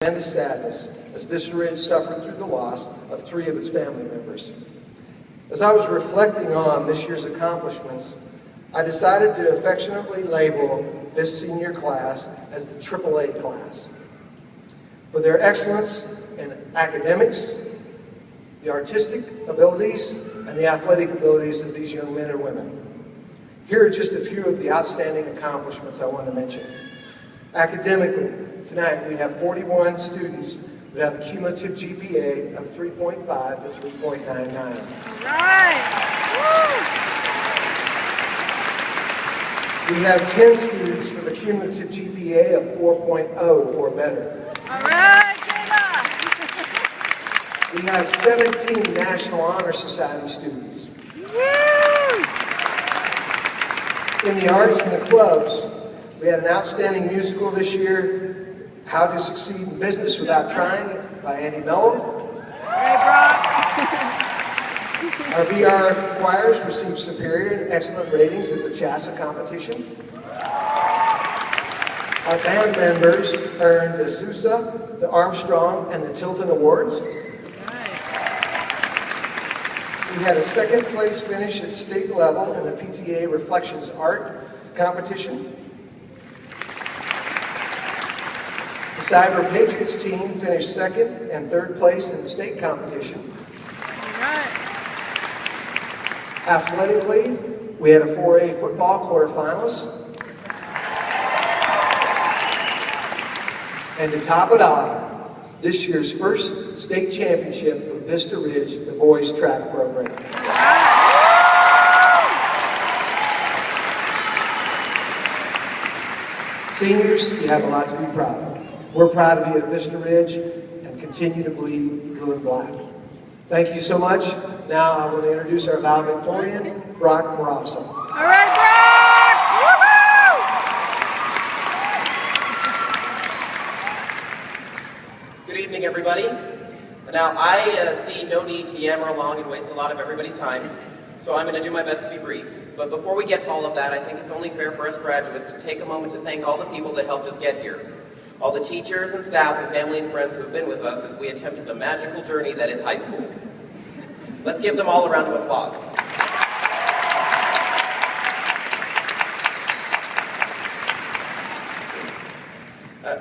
tremendous sadness as Vista Ridge suffered through the loss of 3 of its family members. As I was reflecting on this year's accomplishments, I decided to affectionately label this senior class as the AAA class. For their excellence in academics, the artistic abilities, and the athletic abilities of these young men and women. Here are just a few of the outstanding accomplishments I want to mention. Academically, tonight we have 41 students who have a cumulative GPA of 3.5 to 3.99. All right. We have 10 students with a cumulative GPA of 4.0 or better. All right, We have 17 National Honor Society students. In the arts and the clubs, we had an outstanding musical this year, How to Succeed in Business Without Trying, by Andy Mello. Hey, Brock. Our VR choirs received superior and excellent ratings at the CHASA competition. Our band members earned the Sousa, the Armstrong, and the Tilton Awards. We had a second place finish at state level in the PTA Reflections Art competition. The Cyber Patriots team finished second and third place in the state competition. Athletically, we had a 4A football quarterfinalist. And to top it off, this year's first state championship for Vista Ridge, the boys track program. Seniors, you have a lot to be proud of. We're proud of you at Vista Ridge and continue to bleed blue and black. Thank you so much. Now I want to introduce our valedictorian, Brock Moravsa. All right, Brock! Woohoo! Good evening, everybody. Now, I see no need to yammer along and waste a lot of everybody's time, so I'm going to do my best to be brief. But before we get to all of that, I think it's only fair for us graduates to take a moment to thank all the people that helped us get here. All the teachers and staff and family and friends who have been with us as we attempted the magical journey that is high school. Let's give them all a round of applause.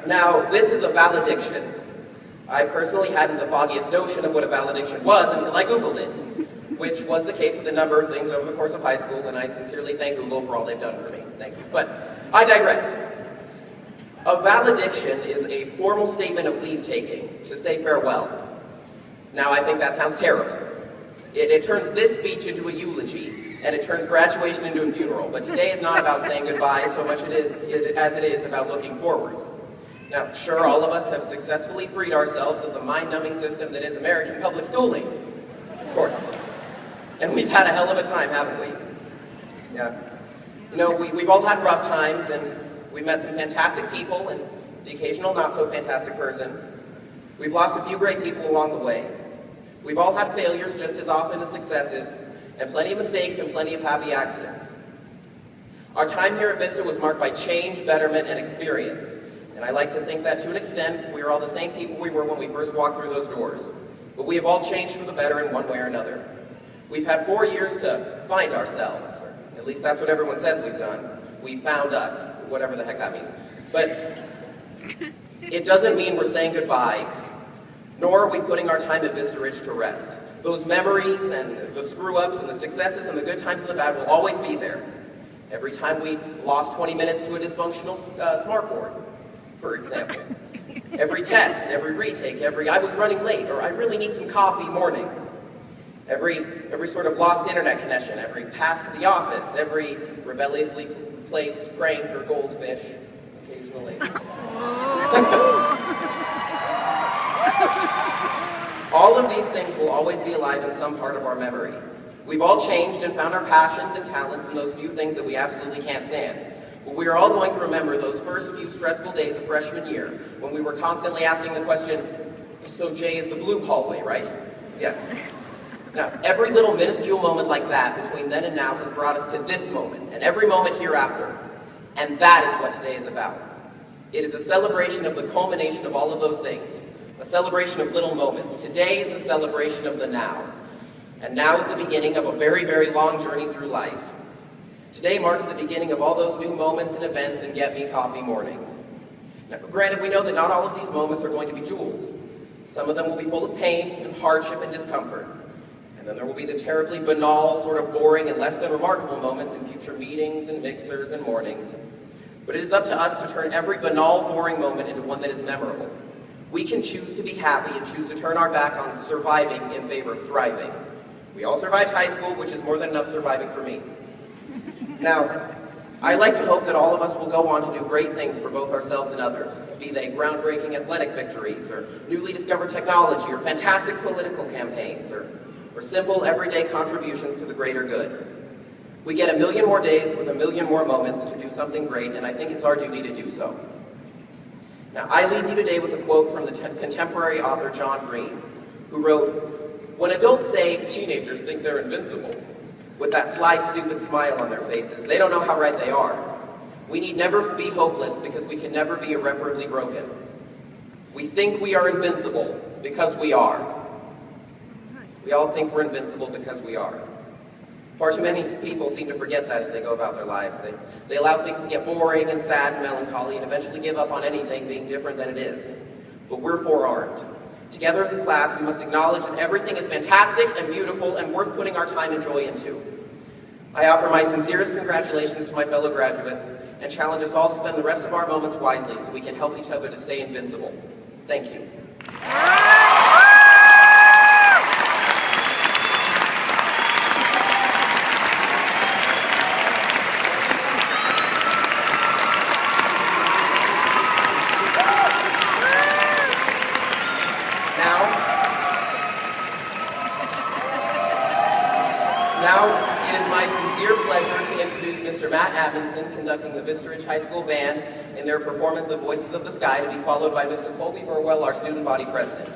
Now, this is a valediction. I personally hadn't the foggiest notion of what a valediction was until I Googled it, which was the case with a number of things over the course of high school, and I sincerely thank Google for all they've done for me. Thank you. But I digress. A valediction is a formal statement of leave-taking, to say farewell. Now, I think that sounds terrible. It turns this speech into a eulogy, and it turns graduation into a funeral. But today is not about saying goodbye so much as it is about looking forward. Now, sure, all of us have successfully freed ourselves of the mind-numbing system that is American public schooling. Of course. And we've had a hell of a time, haven't we? Yeah. You know, we've all had rough times, and we've met some fantastic people and the occasional not-so-fantastic person. We've lost a few great people along the way. We've all had failures just as often as successes, and plenty of mistakes and plenty of happy accidents. Our time here at Vista was marked by change, betterment, and experience. And I like to think that to an extent, we are all the same people we were when we first walked through those doors. But we have all changed for the better in one way or another. We've had 4 years to find ourselves. Or at least that's what everyone says we've done. We found us, whatever the heck that means. But it doesn't mean we're saying goodbye, nor are we putting our time at Vista Ridge to rest. Those memories and the screw-ups and the successes and the good times and the bad will always be there. Every time we lost 20 minutes to a dysfunctional smartboard, for example. Every test, every retake, every I was running late or I really need some coffee morning. Every sort of lost internet connection, every pass to the office, every rebelliously placed crank or goldfish, occasionally. All of these things will always be alive in some part of our memory. We've all changed and found our passions and talents in those few things that we absolutely can't stand. But we are all going to remember those first few stressful days of freshman year when we were constantly asking the question, so J is the blue hallway, right? Yes. Now, every little minuscule moment like that between then and now has brought us to this moment, and every moment hereafter. And that is what today is about. It is a celebration of the culmination of all of those things, a celebration of little moments. Today is a celebration of the now, and now is the beginning of a very, very long journey through life. Today marks the beginning of all those new moments and events and get me coffee mornings. Now, granted, we know that not all of these moments are going to be jewels. Some of them will be full of pain and hardship and discomfort. And then there will be the terribly banal, sort of boring and less than remarkable moments in future meetings and mixers and mornings. But it is up to us to turn every banal, boring moment into one that is memorable. We can choose to be happy and choose to turn our back on surviving in favor of thriving. We all survived high school, which is more than enough surviving for me. Now, I like to hope that all of us will go on to do great things for both ourselves and others, be they groundbreaking athletic victories, or newly discovered technology, or fantastic political campaigns, or simple everyday contributions to the greater good. We get a million more days with a million more moments to do something great, and I think it's our duty to do so. Now, I leave you today with a quote from the contemporary author John Green, who wrote, "When adults say teenagers think they're invincible, with that sly, stupid smile on their faces, they don't know how right they are. We need never be hopeless because we can never be irreparably broken. We think we are invincible because we are." We all think we're invincible because we are. Far too many people seem to forget that as they go about their lives. They allow things to get boring and sad and melancholy and eventually give up on anything being different than it is. But we're forearmed. Together as a class, we must acknowledge that everything is fantastic and beautiful and worth putting our time and joy into. I offer my sincerest congratulations to my fellow graduates and challenge us all to spend the rest of our moments wisely so we can help each other to stay invincible. Thank you. Now, it is my sincere pleasure to introduce Mr. Matt Admonson conducting the VRHS High School Band in their performance of Voices of the Sky, to be followed by Mr. Colby Burwell, our student body president.